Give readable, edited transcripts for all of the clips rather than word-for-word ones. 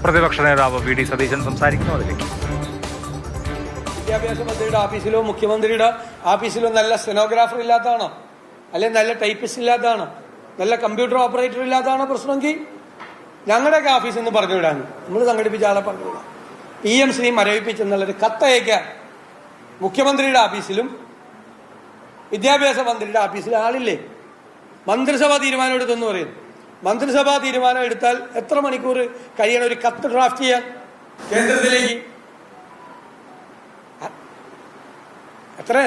പ്രതിപക്ഷ നേതാവ് V D Satheesan സംസാരിക്കുന്നു. അതിലേക്ക് വിദ്യാഭ്യാസ മന്ത്രിയുടെ ഓഫീസിലോ മുഖ്യമന്ത്രിയുടെ ഓഫീസിലോ നല്ല സ്റ്റെനോഗ്രാഫർ ഇല്ലാത്തതാണോ, അല്ലെങ്കിൽ നല്ല ടൈപ്പിസ്റ്റ് ഇല്ലാത്തതാണോ, നല്ല കമ്പ്യൂട്ടർ ഓപ്പറേറ്റർ ഇല്ലാത്തതാണോ പ്രശ്നമെങ്കിൽ ഞങ്ങളുടെയൊക്കെ ഓഫീസിൽ നിന്ന് പറഞ്ഞു വിടാണ്. നമ്മൾ സംഘടിപ്പിച്ച ആളെ പറഞ്ഞു വിടാം. PM ശ്രീ മരവിപ്പിച്ചെന്നുള്ളൊരു കത്തയക്കാൻ മുഖ്യമന്ത്രിയുടെ ഓഫീസിലും വിദ്യാഭ്യാസ മന്ത്രിയുടെ ഓഫീസിലും ആളില്ലേ? മന്ത്രിസഭാ തീരുമാനം എടുത്തെന്ന് പറയുന്നു. മന്ത്രിസഭാ തീരുമാനം എടുത്താൽ എത്ര മണിക്കൂർ കഴിയണം ഒരു കത്ത് ഡ്രാഫ്റ്റ് ചെയ്യാൻ കേന്ദ്രത്തിലേക്ക്?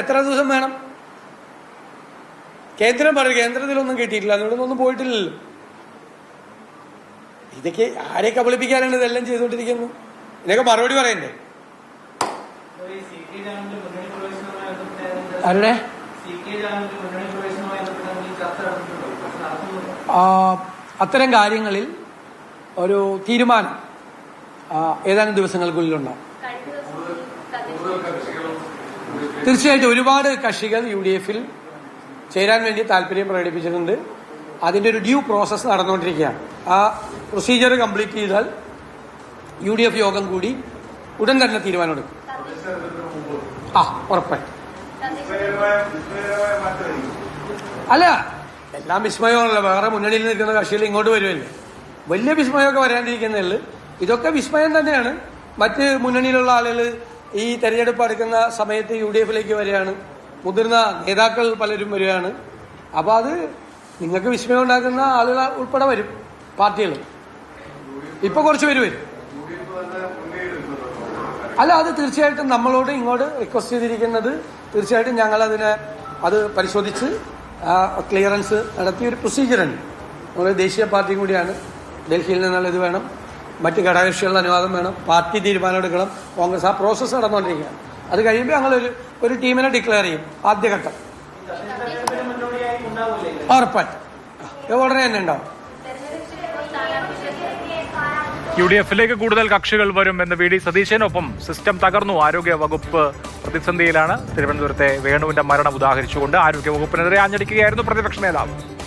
എത്ര ദിവസം വേണം? കേന്ദ്രം പറയും കേന്ദ്രത്തിലൊന്നും കിട്ടിയിട്ടില്ല, അതുകൊണ്ട് ഒന്നും പോയിട്ടില്ലല്ലോ. ഇതൊക്കെ ആരെ കബളിപ്പിക്കാനാണ് ഇതെല്ലാം ചെയ്തുകൊണ്ടിരിക്കുന്നത്? ഇതിനൊക്കെ മറുപടി പറയണ്ടേ? ആരുടെ അത്തരം കാര്യങ്ങളിൽ ഒരു തീരുമാനം ഏതാനും ദിവസങ്ങൾക്കുള്ളിലുണ്ടാവും. തീർച്ചയായിട്ടും ഒരുപാട് കക്ഷികൾ UDF-ൽ ചേരാൻ വേണ്ടി താല്പര്യം പ്രകടിപ്പിച്ചിട്ടുണ്ട്. അതിന്റെ ഒരു ഡ്യൂ പ്രോസസ് നടന്നുകൊണ്ടിരിക്കുകയാണ്. ആ പ്രൊസീജിയർ കംപ്ലീറ്റ് ചെയ്താൽ UDF യോഗം കൂടി ഉടൻ തന്നെ തീരുമാനമെടുക്കും. ഉറപ്പായിട്ടും. അല്ല, എല്ലാം വിസ്മയമല്ല. വേറെ മുന്നണിയിൽ നിൽക്കുന്ന കക്ഷികൾ ഇങ്ങോട്ട് വരുമല്ലേ, വലിയ വിസ്മയമൊക്കെ വരാണ്ടിരിക്കുന്നേ. ഇതൊക്കെ വിസ്മയം തന്നെയാണ്. മറ്റ് മുന്നണിയിലുള്ള ആളുകൾ ഈ തെരഞ്ഞെടുപ്പ് അടുക്കുന്ന സമയത്ത് UDF-ലേക്ക് വരികയാണ്, മുതിർന്ന നേതാക്കൾ പലരും വരികയാണ്. അപ്പൊ അത് നിങ്ങൾക്ക് വിസ്മയം ഉണ്ടാക്കുന്ന ആളുകൾ ഉൾപ്പെടെ വരും. പാർട്ടികൾ ഇപ്പൊ കുറച്ച് പേര് വരും. അല്ല, അത് തീർച്ചയായിട്ടും നമ്മളോട് ഇങ്ങോട്ട് റിക്വസ്റ്റ് ചെയ്തിരിക്കുന്നത് തീർച്ചയായിട്ടും ഞങ്ങൾ അത് പരിശോധിച്ച് ക്ലിയറൻസ് നടത്തിയ ഒരു പ്രൊസീജിയറുണ്ട്. നമ്മൾ ദേശീയ പാർട്ടിയും കൂടിയാണ്. ഡൽഹിയിൽ നിന്നുള്ള ഇത് വേണം, മറ്റ് ഘടകകക്ഷികളുടെ അനുവാദം വേണം, പാർട്ടി തീരുമാനം എടുക്കണം. കോൺഗ്രസ് ആ പ്രോസസ്സ് നടന്നുകൊണ്ടിരിക്കുകയാണ്. അത് കഴിയുമ്പോൾ ഞങ്ങൾ ഒരു ടീമിനെ ഡിക്ലെയർ ചെയ്യും. ആദ്യഘട്ടം ഉറപ്പായിട്ടും ഉടനെ തന്നെ ഉണ്ടാവും. UDF-ലേക്ക് കൂടുതൽ കക്ഷികൾ വരും എന്ന് വി ഡി സതീശനൊപ്പം സിസ്റ്റം തകർന്നു, ആരോഗ്യ വകുപ്പ് പ്രതിസന്ധിയിലാണ്. തിരുവനന്തപുരത്തെ വേണുവിന്റെ മരണം ഉദാഹരിച്ചുകൊണ്ട് ആരോഗ്യ വകുപ്പിനെതിരെ ആഞ്ഞടിക്കുകയായിരുന്നു പ്രതിപക്ഷ നേതാവ്.